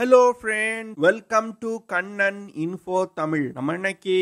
Hello friend, welcome to Kannan info Tamil. நம்ம இன்னைக்கு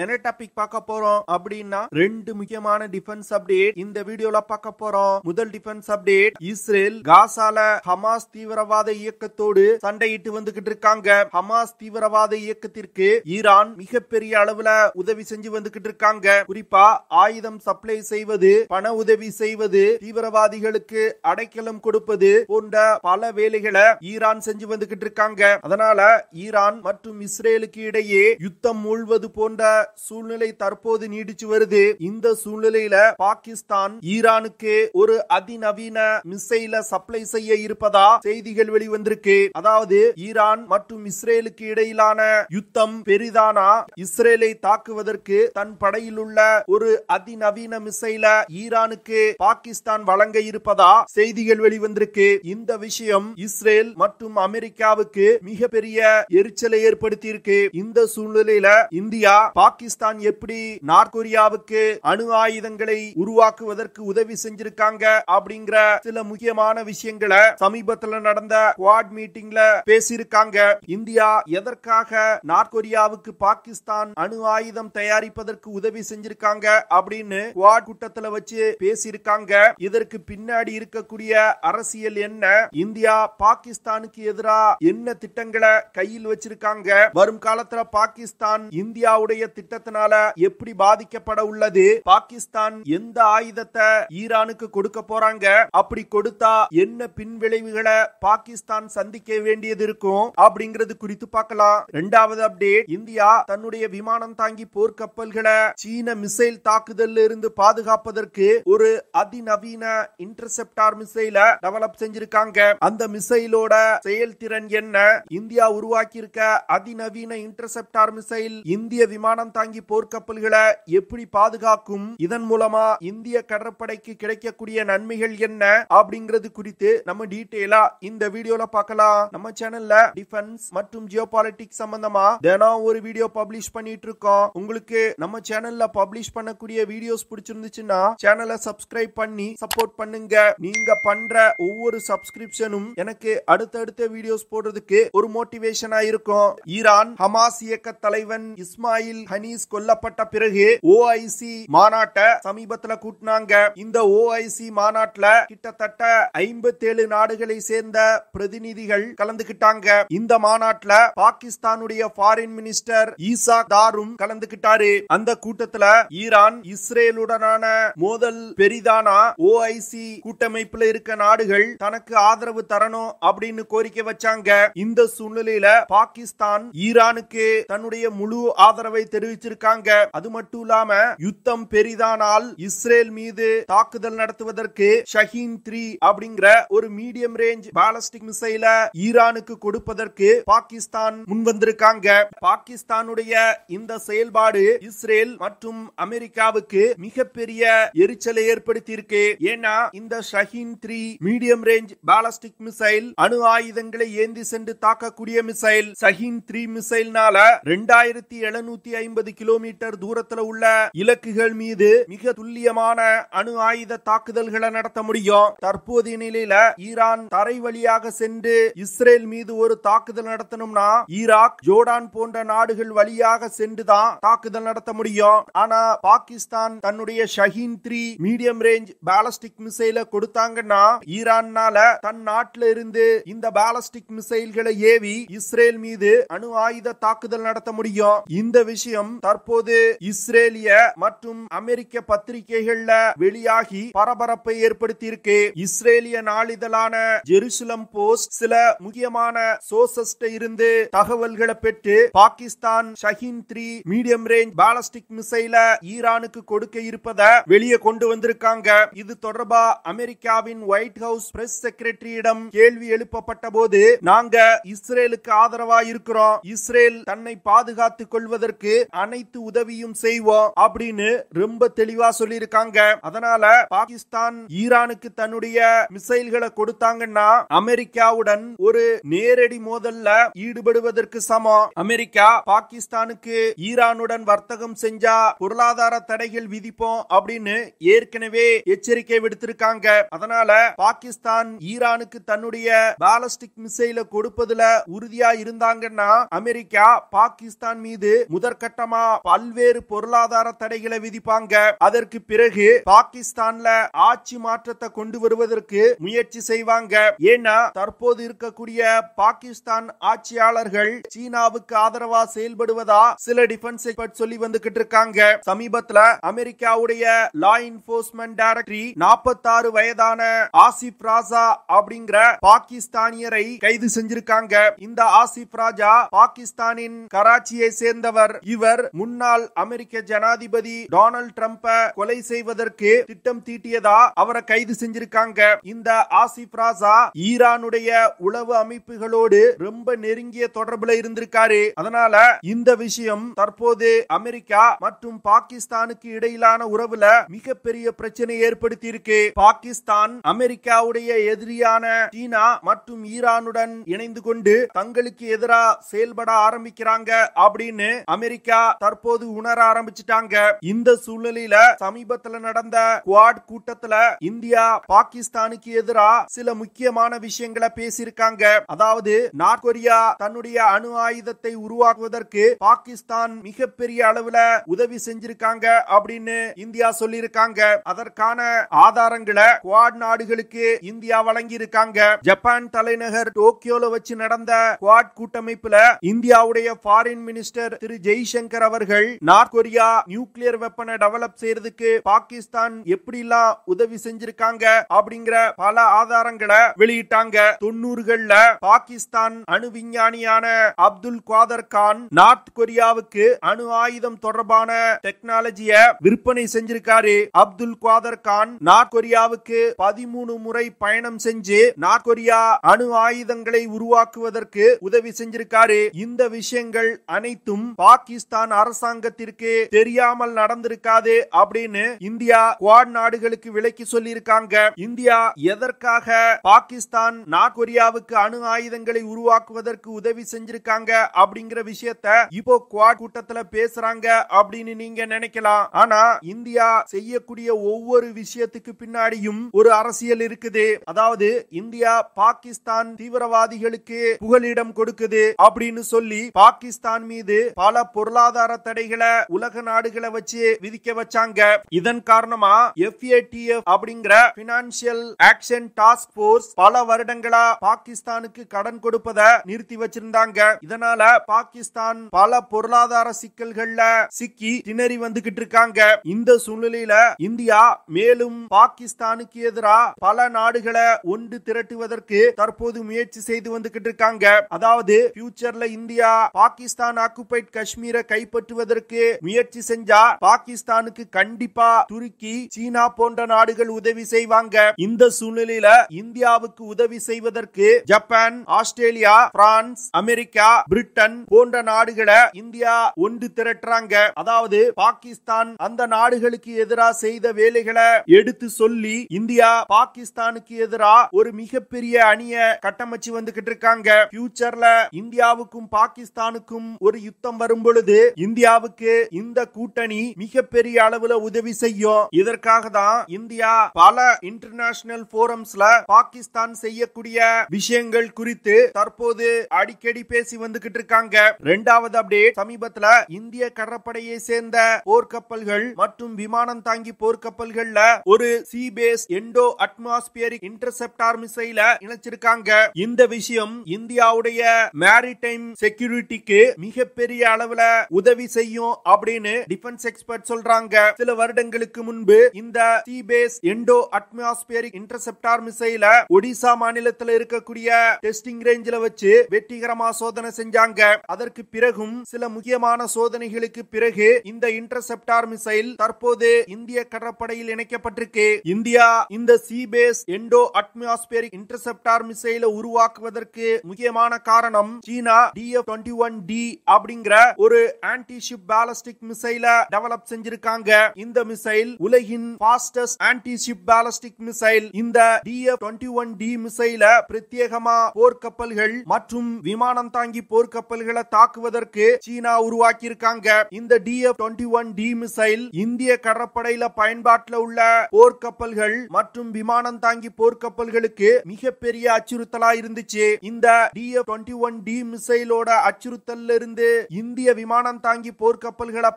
என்ன டாபிக் பார்க்க போறோம் அப்படின்னா, ரெண்டு முக்கியமான டிஃபென்ஸ் அப்டேட் இந்த வீடியோல பார்க்க போறோம். முதல் டிஃபென்ஸ் அப்டேட், இஸ்ரேல் காசால ஹமாஸ் தீவிரவாத இயக்கத்தோடு சண்டையிட்டு வந்துகிட்டு இருக்காங்க. ஹமாஸ் தீவிரவாத இயக்கத்திற்கு ஈரான் மிகப்பெரிய அளவுல உதவி செஞ்சு வந்துகிட்டு இருக்காங்க. குறிப்பா ஆயுதம் சப்ளை செய்வது, பண உதவி செய்வது, தீவிரவாதிகளுக்கு அடைக்கலம் கொடுப்பது போன்ற பல வேலைகளை ஈரான் செஞ்சு வந்துகிட்டு இருக்காங்க. அதனால ஈரான் மற்றும் இஸ்ரேலுக்கு இடையே யுத்தம் மூழ்வது போன்ற சூழ்நிலை தற்போது நீடிச்சு வருது. இந்த சூழ்நிலையில பாகிஸ்தான் ஈரானுக்கு ஒரு அதிநவீன மிசைல சப்ளை செய்ய இருப்பதா செய்திகள் வெளிவந்திருக்கு. அதாவது ஈரான் மற்றும் இஸ்ரேலுக்கு இடையிலான யுத்தம் பெரிதானா, இஸ்ரேலை தாக்குவதற்கு தன் படையில் உள்ள ஒரு அதிநவீன மிசைல ஈரானுக்கு பாகிஸ்தான் வழங்க இருப்பதா செய்திகள் வெளிவந்திருக்கு. இந்த விஷயம் இஸ்ரேல் மற்றும் அமெரிக்காவுக்கு மிகப்பெரிய எரிச்சலை ஏற்படுத்தி இருக்கு. இந்த சூழ்நிலையில இந்தியா பாகிஸ்தான் எப்படி நார்கொரியாவுக்கு அணு ஆயுதங்களை உருவாக்குவதற்கு உதவி செஞ்சிருக்காங்க அப்படிங்கிற சில முக்கியமான விஷயங்களை சமீபத்தில் நடந்த குவாட் மீட்டிங்ல பேசியிருக்காங்க. இந்தியா எதற்காக நார்கொரியாவுக்கு பாகிஸ்தான் அணு ஆயுதம் தயாரிப்பதற்கு உதவி செஞ்சிருக்காங்க அப்படின்னு குவாட் கூட்டத்தில் வச்சு பேசியிருக்காங்க. இதற்கு பின்னாடி இருக்கக்கூடிய அரசியல் என்ன, இந்தியா பாகிஸ்தானுக்கு எதிராக என்ன திட்டங்களை கையில் வச்சிருக்காங்க, வரும் காலத்துல பாகிஸ்தான் இந்தியாவுடைய திட்டத்தினால எப்படி பாதிக்கப்பட உள்ளது, பாகிஸ்தான் எந்த ஆயுதத்தை ஈரானுக்கு கொடுக்க போறாங்க, அப்படி கொடுத்தா என்ன பின்விளைவுகளை பாகிஸ்தான் சந்திக்க வேண்டியது இருக்கும் அப்படிங்கிறது குறித்து பார்க்கலாம். இரண்டாவது அப்டேட், இந்தியா தன்னுடைய விமானம் தாங்கி போர்க்கப்பல்களை சீன மிசைல் தாக்குதலில் இருந்து பாதுகாப்பதற்கு ஒரு அதிநவீன இன்டர்செப்டார் மிசைல டெவலப் செஞ்சிருக்காங்க. அந்த மிசைலோட செயல்திறன் என்ன, இந்தியா உருவாக்கி இருக்க அதிநவீன இன்டர்செப்டார் மிசைல் இந்திய விமானம் தாங்கி போர்க்கப்பல்களை எப்படி பாதுகாக்கும், இதன் மூலமா இந்திய கடற்படைக்கு கிடைக்கக்கூடிய நன்மைகள் என்ன அப்படிங்கிறது குறித்து நம்ம டீடைலா இந்த வீடியோல பார்க்கலாம். நம்ம சேனல்ல டிஃபென்ஸ் மற்றும் ஜியோபாலிட்டிக்ஸ் சம்பந்தமா தினம் ஒரு வீடியோ பப்ளிஷ் பண்ணிட்டு இருக்கோம். உங்களுக்கு நம்ம சேனல்ல பப்ளிஷ் பண்ணக்கூடிய வீடியோஸ் பிடிச்சிருந்துச்சுன்னா சேனலை சப்ஸ்கிரைப் பண்ணி சப்போர்ட் பண்ணுங்க. நீங்க பண்ற ஒவ்வொரு சப்ஸ்கிரிப்ஷனும் எனக்கு அடுத்தடுத்த வீடியோஸ் போடுறதுக்கு ஒரு மோட்டிவேஷனா இருக்கும். ஈரான் ஹமாஸ் இயக்க தலைவன் இஸ்மாயில் ஹனீஸ் கொல்லப்பட்ட பிறகு OIC மாநாட்டை சமீபத்துல கூட்டினாங்க. இந்த OIC மாநாட்டுல கிட்டத்தட்ட 57 நாடுகளை சேர்ந்த பிரதிநிதிகள் கலந்துகிட்டாங்க. இந்த மாநாட்டுல பாகிஸ்தானுடைய ஃபாரின் மினிஸ்டர் ஈசாக் தாரும் கலந்துகிட்டாரு. அந்த கூட்டத்துல ஈரான் இஸ்ரேலுடனான மோதல் பெரிதானா, OIC கூட்டமைப்புல இருக்க நாடுகள் தனக்கு ஆதரவு தரணும் அப்படின்னு கோரிக்கை வச்சாங்க. இந்த சூழ்நிலையில பாகிஸ்தான் ஈரானுக்கு தன்னுடைய முழு ஆதரவை தெரிவிச்சிருக்காங்க. அது மட்டும் இல்லாம யுத்தம் பெரிதானால் இஸ்ரேல் மீது தாக்குதல் நடத்துவதற்கு ஷஹீன் 3 அப்படிங்கிற ஒரு மீடியம் ரேஞ்ச் பாலிஸ்டிக் மிசைல ஈரானுக்கு கொடுப்பதற்கு பாகிஸ்தான் முன்வந்திருக்காங்க. பாகிஸ்தானுடைய இந்த செயல்பாடு இஸ்ரேல் மற்றும் அமெரிக்காவுக்கு மிகப்பெரிய எரிச்சலை ஏற்படுத்தி இருக்கு. ஏன்னா இந்த Shaheen 3 medium range ballistic missile அணு ஆயுதங்களை ஏந்தி சென்று தாக்கக்கூடிய மிசைல். ஷஹீன் 3 மிசைல்னால 2750 கிலோமீட்டர் தூரத்துல உள்ள இலக்குகள் மீது மிக துல்லியமான அணு ஆயுத தாக்குதல்களை நடத்த முடியும். தற்போதைய நிலையில ஈரான் தரை வழியாக சென்று இஸ்ரேல் மீது ஒரு தாக்குதல் நடத்தணும்னா ஈராக், ஜோர்டான் போன்ற நாடுகள் வழியாக சென்றுதான் தாக்குதல் நடத்த முடியும். ஆனா பாகிஸ்தான் தன்னுடைய ஷஹீன் 3 மீடியம் ரேஞ்ச் பாலிஸ்டிக் மிசைல கொடுத்தாங்கன்னா ஈரான்னால தன் நாட்டில இருந்து இந்த பாலிஸ்டிக் மிசைல்களை ஏவி இஸ்ரேல் மீது அணு ஆயுத தாக்குதல் நடத்த முடியும். இந்த விஷயம் தற்போது இஸ்ரேலிய மற்றும் அமெரிக்க பத்திரிகைகள்ல வெளியாகி பரபரப்பை ஏற்படுத்தி இருக்கு. இஸ்ரேலிய நாளிதழான ஜெருசலம் போஸ்ட் சில முக்கியமான சோர்சஸ்ட இருந்து தகவல்களை பெற்று Pakistan Shaheen 3 medium range ballistic மிசைல ஈரானுக்கு கொடுக்க இருப்பதை வெளியே கொண்டு வந்திருக்காங்க. இது தொடர்பா அமெரிக்காவின் ஒயிட் ஹவுஸ் பிரஸ் செக்ரட்டரியிடம் கேள்வி எழுப்பப்பட்ட போது, நாங்க இஸ்ரேலுக்கு ஆதரவா இருக்கிறோம், இஸ்ரேல் தன்னை பாதுகாத்துக் கொள்வதற்கு அனைத்து உதவியும் செய்வோம் அப்படின்னு ரொம்ப தெளிவா சொல்லியிருக்காங்க. அதனால பாகிஸ்தான் ஈரானுக்கு தன்னுடைய மிசைல்களை கொடுத்தாங்கன்னா அமெரிக்காவுடன் ஒரு நேரடி மோதல்ல ஈடுபடுவதற்கு சமம். அமெரிக்கா பாகிஸ்தானுக்கு ஈரானுடன் வர்த்தகம் செஞ்சா பொருளாதார தடைகள் விதிப்போம் அப்படின்னு ஏற்கனவே எச்சரிக்கை விடுத்திருக்காங்க. அதனால பாகிஸ்தான் ஈரானுக்கு தன்னுடைய பாலிஸ்டிக் மிசைலை கொடு கொடுப்பதுல உறுதியா இருந்தாங்கன்னா அமெரிக்கா பாகிஸ்தான் மீது முதற்கட்டமா பல்வேறு பொருளாதார தடைகளை விதிப்பாங்க. அதற்கு பிறகு பாகிஸ்தான்ல ஆட்சி மாற்றத்தை கொண்டு வருவதற்கு முயற்சி செய்வாங்க. ஏன்னா தற்போது இருக்கக்கூடிய பாகிஸ்தான் ஆட்சியாளர்கள் சீனாவுக்கு ஆதரவா செயல்படுவதா சில டிஃபென்ஸ் எக்ஸ்பர்ட் சொல்லி வந்துகிட்டு இருக்காங்க. சமீபத்துல அமெரிக்காவுடைய லா என்ஃபோர்ஸ்மென்ட் டைரக்டரி 46 வயதான ஆசிப் ராஜா அப்படிங்கிற பாகிஸ்தானியரை கைது செஞ்சிருக்காங்க. இந்த ஆசிப் ராஜா பாகிஸ்தானின் கராச்சியை சேர்ந்தவர். இவர் முன்னாள் அமெரிக்க ஜனாதிபதி டொனால்ட் ட்ரம்பை கொலை செய்வதற்கு திட்டம் தீட்டியதா அவரை கைது செஞ்சிருக்காங்க. இந்த ஆசிப் ராஜா ஈரானுடைய உளவு அமைப்புகளோடு ரொம்ப நெருங்கிய தொடர்புல இருந்திருக்காரு. அதனால இந்த விஷயம் தற்போது அமெரிக்கா மற்றும் பாகிஸ்தானுக்கு இடையிலான உறவுல மிகப்பெரிய பிரச்சனை ஏற்படுத்தி இருக்கு. பாகிஸ்தான் அமெரிக்காவுடைய எதிரியான சீனா மற்றும் ஈரானுடன் இணைந்து கொண்டு தங்களுக்கு எதிராக செயல்பட ஆரம்பிக்கிறாங்க அப்படின்னு அமெரிக்கா தற்போது உணர ஆரம்பிச்சிட்டாங்க. இந்த சூழ்நிலையில சமீபத்தில் நடந்த குவாட் கூட்டத்துல இந்தியா பாகிஸ்தானுக்கு எதிராக சில முக்கியமான விஷயங்களை பேசியிருக்காங்க. அதாவது நார்த் கொரியா தன்னுடைய அணு ஆயுதத்தை உருவாக்குவதற்கு பாகிஸ்தான் மிகப்பெரிய அளவுல உதவி செஞ்சிருக்காங்க அப்படின்னு இந்தியா சொல்லியிருக்காங்க. அதற்கான ஆதாரங்களை குவாட் நாடுகளுக்கு இந்தியா வழங்கி இருக்காங்க. ஜப்பான் தலைநகர் டோக்கியோல வச்சு நடந்த குவாட் கூட்டமைப்புல இந்தியாவுடைய ஃபாரின் மினிஸ்டர் திரு ஜெய்சங்கர் அவர்கள் நார்த் கொரியா நியூக்ளியர் வெப்பனை டெவலப் செய்யறதுக்கு பாகிஸ்தான் எப்படி எல்லாம் உதவி செஞ்சிருக்காங்க அப்படிங்கிற பல ஆதாரங்களை வெளியிட்டாங்க. 90கள்ல பாகிஸ்தான் அணு விஞ்ஞானியான அப்துல் குவாதர் கான் நார்த் கொரியாவுக்கு அணு ஆயுதம் தொடர்பான டெக்னாலஜிய விற்பனை செஞ்சிருக்காரு. அப்துல் குவாதர் கான் நார்த் கொரியாவுக்கு 13 முறை பயணம் செஞ்சு நார்த் கொரியா அணு ஆயுதங்களை உருவாக்குவதற்கு உதவி செஞ்சிருக்காரு. இந்த விஷயங்கள் அனைத்தும் பாகிஸ்தான் அரசாங்கத்திற்கு தெரியாமல் நடந்திருக்காது அப்படின்னு இந்தியா குவாட் நாடுகளுக்கு விலக்கி சொல்லி இருக்காங்க. இந்தியா எதற்காக பாகிஸ்தான் நார்த் கொரியாவுக்கு அணு ஆயுதங்களை உருவாக்குவதற்கு உதவி செஞ்சிருக்காங்க அப்படிங்கிற விஷயத்த இப்போ குவாட் கூட்டத்துல பேசுறாங்க அப்படின்னு நீங்க நினைக்கலாம். ஆனா இந்தியா செய்யக்கூடிய ஒவ்வொரு விஷயத்துக்கு பின்னாடியும் ஒரு அரசியல் இருக்குது. அதாவது இந்தியா பாகிஸ்தான் தீவிரவாதிகளுக்கு புகலிடம் கொடுக்குது அப்படின்னு சொல்லி பாகிஸ்தான் மீது பல பொருளாதார தடைகளை உலக நாடுகளை வச்சு விதிக்க வச்சாங்க. இதன் காரணமா FATF அப்படிங்கிற பினான்சியல் ஆக்ஷன் டாஸ்க் போர்ஸ் பல வருடங்களா பாகிஸ்தானுக்கு கடன் கொடுப்பதை நிறுத்தி வச்சிருந்தாங்க. இதனால பாகிஸ்தான் பல பொருளாதார சிக்கல்கள்ல சிக்கி திணறி வந்துகிட்டு இருக்காங்க. இந்த சூழ்நிலையில இந்தியா மேலும் பாகிஸ்தானுக்கு எதிராக பல நாடுகளை ஒன்று திரட்டுவதற்கு தற்போது முயற்சி செய்து வந்துகிட்டு இருக்காங்க. அதாவது ஃபியூச்சர்ல இந்தியா பாகிஸ்தான் ஆக்குபைட் காஷ்மீரை கைப்பற்றுவதற்கு முயற்சி செஞ்சா பாகிஸ்தானுக்கு கண்டிப்பா துருக்கி சீனா போன்ற நாடுகள் உதவி செய்வாங்க. இந்த சூழ்நிலையில இந்தியாவுக்கு உதவி செய்வதற்கு Japan, Australia, France, America, Britain போன்ற நாடுகளை இந்தியா ஒன்று திரட்டுறாங்க. அதாவது பாகிஸ்தான் அந்த நாடுகளுக்கு எதிராக செய்த வேலைகளை எடுத்து சொல்லி இந்தியா பாகிஸ்தானுக்கு எதிராக ஒரு மிகப்பெரிய அணிய கட்டமைச்சு வந்துகிட்டு இருக்காங்க. ஃபியூச்சர்ல இந்தியாவுக்கும் பாகிஸ்தானுக்கும் ஒரு யுத்தம் வரும் பொழுது இந்தியாவுக்கு இந்த கூட்டணி மிகப்பெரிய அளவுல உதவி செய்யும். இதற்காக தான் இந்தியா பல இன்டர்நேஷனல் போரம்ஸ்ல பாகிஸ்தான் செய்யக்கூடிய விஷயங்கள் குறித்து தற்போது அடிக்கடி பேசி வந்துகிட்டு இருக்காங்க. இரண்டாவது அப்டேட், சமீபத்துல இந்திய கடற்படையை சேர்ந்த போர்க்கப்பல்கள் மற்றும் விமானம் தாங்கி போர்க்கப்பல்கள்ல ஒரு sea base endo atmospheric interceptor மிசைல இணைச்சிருக்காங்க. இந்த விஷயம் இந்தியாவுடைய மேரிடைம் செக்யூரிட்டிக்கு மிகப்பெரிய அளவுல உதவி செய்யும் அப்படின்னு டிஃபென்ஸ் எக்ஸ்பர்ட் சொல்றாங்க. சில வருடங்களுக்கு முன்பு இந்த sea base endo atmospheric interceptor மிசைல ஒடிசா மாநிலத்தில் இருக்கக்கூடிய டெஸ்டிங் ரேஞ்சில வச்சு வெற்றிகரமா சோதனை செஞ்சாங்க. அதற்கு பிறகும் சில முக்கியமான சோதனைகளுக்கு பிறகு இந்த இன்டர்செப்டார் மிசைல் தற்போது இந்திய கடற்படையில் இணைக்கப்பட்டிருக்கு. இந்தியா இந்த sea base endo atmospheric interceptor மிசைலை உருவாக்குவதற்கு முக்கியமான காரணம் சீனா DF-21D அப்படிங்கிற ஒரு ஆன்டி ஷிப் பாலிஸ்டிக் மிசைல டெவலப் செஞ்சிருக்காங்க. இந்த மிசைல் உலகின் fastest anti ship ballistic missile. இந்த DF-21D மிசைல பிரத்யேகமா போர்க்கப்பல்கள் மற்றும் விமானம் தாங்கி போர்க்கப்பல்களை தாக்குவதற்கு சீனா உருவாக்கி இருக்காங்க. இந்த DF-21D மிசைல் இந்திய கடற்படையில பயன்பாட்டில் உள்ள போர்க்கப்பல்கள் மற்றும் விமானம் தாங்கி போர்க்கப்பல்களுக்கு மிகப்பெரிய அச்சுறுத்தலா இருந்துச்சு. இந்த DF-21D மிசைலோட அச்சுறுத்தல்ல இருந்து இந்திய விமானம் தாங்கி போர்க்கப்பல்களை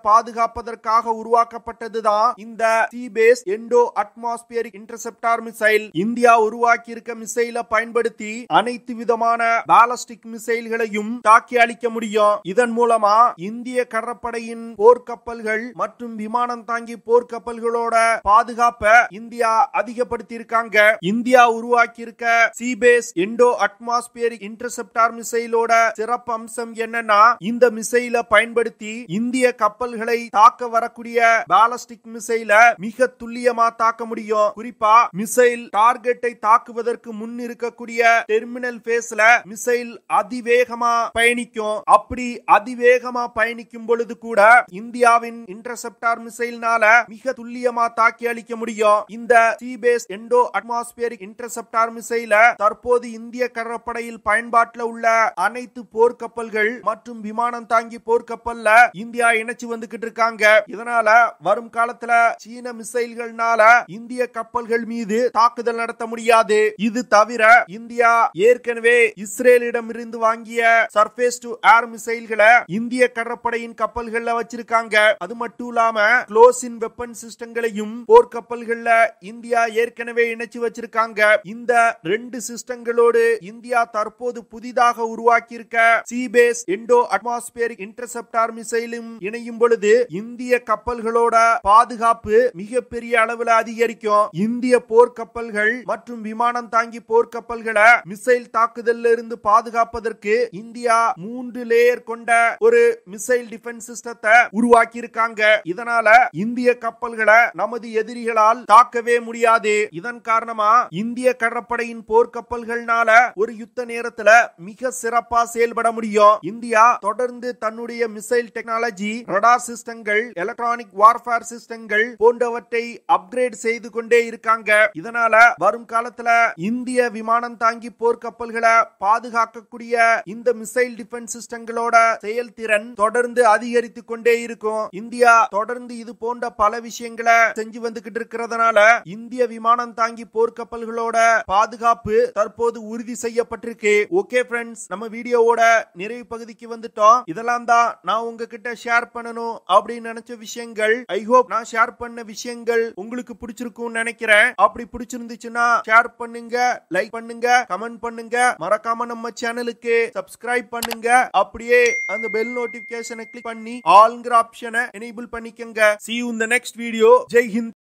பாதுகாப்பதற்காக உருவாக்கப்பட்டதுதான் இந்த sea base endo atmospheric interceptor missile. India உருவாக்கி இருக்க மிசைலை பயன்படுத்தி அனைத்து விதமான பாலஸ்டிக் மிசைல்களையும் தாக்கி அழிக்க முடியும். இதன் மூலமா இந்திய கடற்படையின் போர்க்கப்பல்கள் மற்றும் விமானம் தாங்கி போர்க்கப்பல்களோட பாதுகாப்பை இந்தியா அதிகப்படுத்தி இருக்காங்க. இந்தியா உருவாக்கி இருக்க சீபேஸ் எண்டோ அட்மாஸ்பியரிக் இன்டர்செப்டார் மிசைலோட சிறப்பு அம்சம் என்னன்னா, இந்த மிசைலை பயன்படுத்தி இந்திய கப்பல்களை தாக்க வரக்கூடிய பாலஸ்டிக் மிசைல மிக துல்லியமா தாக்க முடியும். குறிப்பா மிசைல் டார்கெட்டை தாக்குவதற்கு முன் இருக்கக்கூடிய டெர்மினல் பேஸ்ல மிசைல் அதிவேகமா பயணிக்கும். அப்படி அதிவேகமா பயணிக்கும் பொழுது கூட இந்தியாவின் இன்டர்செப்டார் மிசைல்னால மிக துல்லியமா தாக்கி அளிக்க முடியும். இந்த சீபேஸ் எண்டோ அட்மாஸ்பியரிக் இன்டர்செப்டார் மிசைல தற்போது இந்திய கடற்படையில் பயன்பாட்டில் உள்ள அனைத்து போர்க்கப்பல்கள் மற்றும் விமானம் தாங்கி போர்க்கப்பல்ல இந்தியா இணைச்சு வந்துகிட்டு இருக்காங்க. இதனால வரும் காலத்துல சீன மிசைல்கள்னால இந்திய கப்பல்கள் மீது தாக்குதல் நடத்த முடியாது. இது தவிர இந்தியா ஏற்கனவே இஸ்ரேலிடம் இருந்து வாங்கிய சர்ஃபேஸ் டு ஏர் மிசைல்களை இந்திய கடற்படையின் கப்பல்கள்ல வச்சிருக்காங்க. அது மட்டும் இல்லாம க்ளோஸ் இன் வெப்பன் சிஸ்டங்களையும் போர்க்கப்பல்கள்ல இந்தியா ஏற்கனவே இணைச்சு வச்சிருக்காங்க. இந்த ரெண்டு சிஸ்டங்களோடு இந்தியா தற்போது புதிதாக உருவாக்கி இருக்க சீபேஸ் எண்டோ அட்மாஸ்பியரிக் இன்டர்செப்டார் மிசைலும் இணையும் பொழுது இந்திய கப்பல்களோட பாதுகாப்பு மிகப்பெரிய அளவில் அதிகரிக்கும். இந்திய போர்க்கப்பல்கள் மற்றும் விமானம் தாங்கி போர்க்கப்பல்களை மிசைல் தாக்குதல்ல இருந்து பாதுகாப்பதற்கு இந்தியா 3 லேயர் கொண்ட ஒரு மிசைல் டிஃபென்ஸ் சிஸ்டத்தை உருவாக்கி இருக்காங்க. இதனால இந்திய கப்பல்களை நமது எதிரிகளால் தாக்கவே முடியாது. இதன் காரணமா இந்திய கடற்படையின் போர்க்கப்பல்கள்னால ஒரு யுத்த நேரத்துல மிக சிறப்பா செயல்பட முடியும். இந்தியா தொடர்ந்து தன்னுடைய மிசைல் டெக்னாலஜி, ரடார் சிஸ்டங்கள், எலக்ட்ரானிக் வார்ஃபேர் சிஸ்டங்கள் போன்றவற்றை அப்கிரேட் செய்து கொண்டே இருக்காங்க. இதனால வரும் காலத்துல இந்திய விமானம் தாங்கி போர்க்கப்பல்களை பாதுகாக்கக்கூடிய இந்த மிசைல் டிஃபென்ஸ் சிஸ்டங்களோட செயல்திறன் தொடர்ந்து அதிகரித்துக் கொண்டே இருக்கும். இந்தியா தொடர்ந்து இது போன்ற பல விஷயங்களை செஞ்சு வந்துகிட்டு இருக்கிறதுனால இந்திய விமானம் தாங்கி போர்க்கப்பல்களோட பாதுகாப்பு தற்போது உறுதி செய்யப்பட்டிருக்கு. ஓகே ஃப்ரெண்ட்ஸ், நம்ம வீடியோவோட நிறைவு பகுதிக்கு வந்துட்டோம். இதெல்லாம் தான் நான் உங்ககிட்ட ஷேர் பண்ணணும் அப்படின்னு நினைச்ச விஷயங்கள். ஐ ஹோப் நான் ஷேர் பண்ண விஷயங்கள் உங்களுக்கு பிடிச்சிருக்கும் நினைக்கிறேன். அப்படி பிடிச்சிருந்துச்சுன்னா ஷேர் பண்ணுங்க, லைக் பண்ணுங்க, கமெண்ட் பண்ணுங்க. மறக்காம நம்ம சேனலுக்கு சப்ஸ்கிரைப் பண்ணுங்க. அப்படியே அந்த பெல் நோட்டிபிகேஷனை கிளிக் பண்ணி ஆல்ங்கிற ஆப்ஷனை எனேபிள் பண்ணிக்கங்க. See you in the next video. Jai Hind.